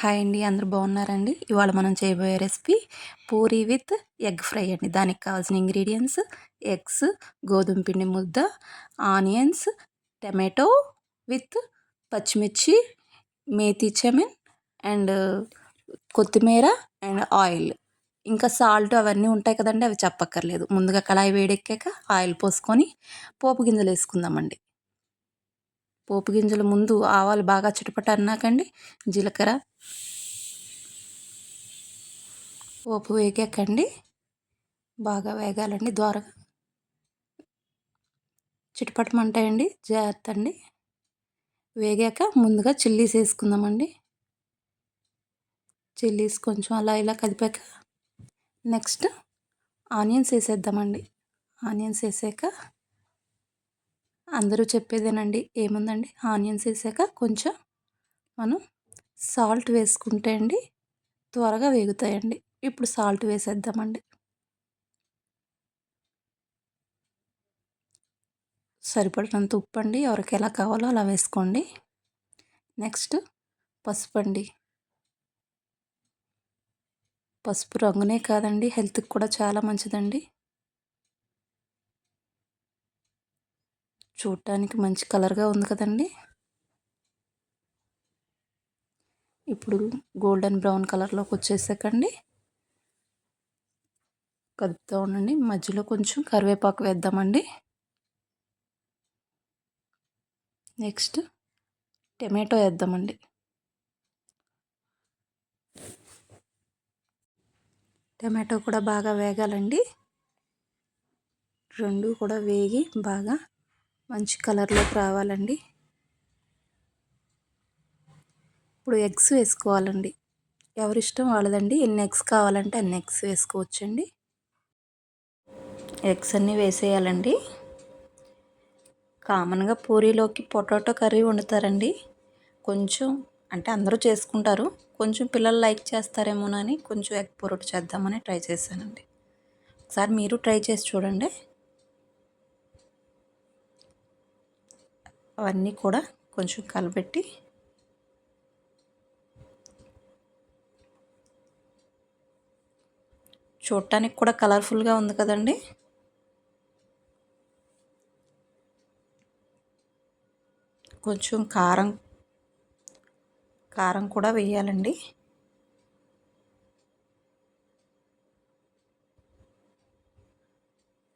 Hi అండి, అందరూ బాగున్నారండి? ఇవాళ మనం చేయబోయే recipe Puri with egg fry అండి. దానికి కావాల్సిన ఇంగ్రీడియంట్స్ ఎగ్స్, గోధుమ పిండి ముద్ద, ఆనియన్స్, టమాటో విత్ పచ్చిమిర్చి, మేతి చెమెన్ అండ్ కొత్తిమీర అండ్ ఆయిల్. ఇంకా సాల్ట్ అవన్నీ ఉంటాయి కదండి, అవి చెప్పక్కర్లేదు. ముందుగా కళాయి వేడెక్కాక ఆయిల్ పోసుకొని పోపు గింజలు వేసుకుందామండి. పోపు గింజలు ముందు ఆవాలు బాగా చిటపట అన్నాకండి జీలకర్ర, పోపు వేగాకండి బాగా వేగాలండి. ద్వారగా చిటపటమంటాయండి, జాగ్రత్త అండి. వేగాక ముందుగా చిల్లీస్ వేసుకుందామండి. చిల్లీస్ కొంచెం అలా ఇలా కదిపాక నెక్స్ట్ ఆనియన్స్ వేసేద్దామండి. ఆనియన్స్ వేసాక అందరూ చెప్పేదేనండి, ఏముందండి, ఆనియన్స్ వేసాక కొంచెం మనం సాల్ట్ వేసుకుంటే అండి త్వరగా వేగుతాయండి. ఇప్పుడు సాల్ట్ వేసేద్దామండి. సరిపడినంత ఉప్పు అండి, ఎవరికి ఎలా కావాలో అలా వేసుకోండి. నెక్స్ట్ పసుపు అండి. పసుపు రంగునే కాదండి, హెల్త్కి కూడా చాలా మంచిదండి. చూడటానికి మంచి కలర్గా ఉంది కదండి. ఇప్పుడు గోల్డెన్ బ్రౌన్ కలర్లోకి వచ్చేసాకండి కలుపుతూ ఉండండి. మధ్యలో కొంచెం కరివేపాకు వేద్దామండి. నెక్స్ట్ టమాటో వేద్దామండి. టమాటో కూడా బాగా వేగాలండి. రెండు కూడా వేగి బాగా మంచి కలర్లోకి రావాలండి. ఇప్పుడు ఎగ్స్ వేసుకోవాలండి. ఎవరిష్టం వాళ్ళదండి. ఎన్ని ఎగ్స్ కావాలంటే అన్ని ఎగ్స్ వేసుకోవచ్చండి. ఎగ్స్ అన్నీ వేసేయాలండి. కామన్గా పూరీలోకి పొటాటో కర్రీ వండుతారండి. కొంచెం అంటే అందరూ చేసుకుంటారు, కొంచెం పిల్లలు లైక్ చేస్తారేమోనని కొంచెం ఎగ్ పొరోటా చేద్దామని ట్రై చేశానండి. ఒకసారి మీరు ట్రై చేసి చూడండి. అవన్నీ కూడా కొంచెం కలబెట్టి చూడటానికి కూడా కలర్ఫుల్గా ఉంది కదండి. కొంచెం కారం కూడా వేయాలండి.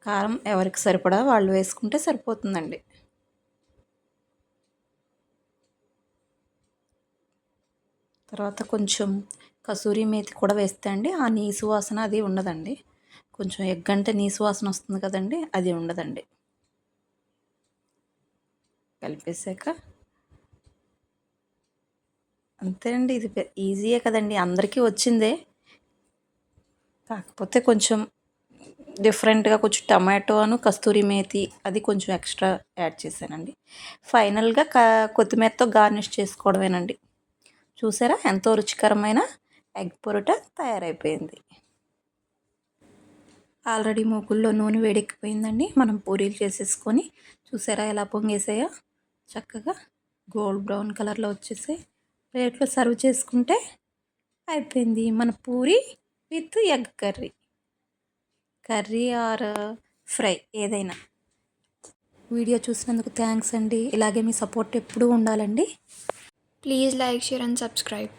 కారం ఎవరికి సరిపడా వాళ్ళు వేసుకుంటే సరిపోతుందండి. తర్వాత కొంచెం కసూరి మేతి కూడా వేస్తే అండి ఆ నీసు వాసన అది ఉండదండి. కొంచెం ఎగ్ అంటే నీసు వాసన వస్తుంది కదండి, అది ఉండదండి. కలిపేసాక అంతే అండి. ఇది ఈజీయే కదండి, అందరికీ వచ్చిందే. కాకపోతే కొంచెం డిఫరెంట్గా కొంచెం టమాటోను కస్తూరి మేతి అది కొంచెం ఎక్స్ట్రా యాడ్ చేశానండి. ఫైనల్గా కొత్తిమీరతో గార్నిష్ చేసుకోవడమేనండి. చూసారా ఎంతో రుచికరమైన ఎగ్ పొరోటా తయారైపోయింది. ఆల్రెడీ మూకుల్లో నూనె వేడెక్కిపోయిందండి. మనం పూరీలు చేసేసుకొని చూసారా ఎలా పొంగేసాయో, చక్కగా గోల్డ్ బ్రౌన్ కలర్లో వచ్చేసాయి. ప్లేట్లో సర్వ్ చేసుకుంటే అయిపోయింది మన Puri with egg curry or fry ఏదైనా. వీడియో చూసినందుకు థ్యాంక్స్ అండి. ఇలాగే మీ సపోర్ట్ ఎప్పుడూ ఉండాలండి. Please like, share and subscribe.